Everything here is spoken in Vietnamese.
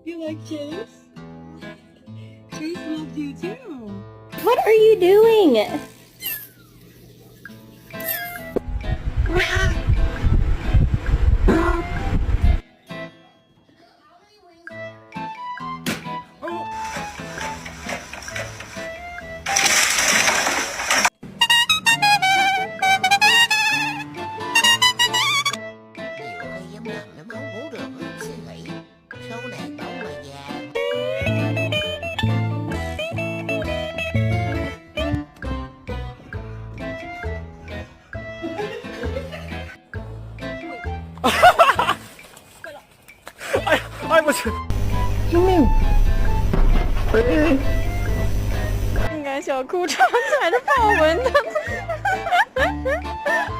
You like Chase? Chase loves you too. What are you doing? Nhiều khi giống nằm nó không ngủ được, suy nghĩ số này tổ mà già. Ai mà应该小裤衩才能豹纹的。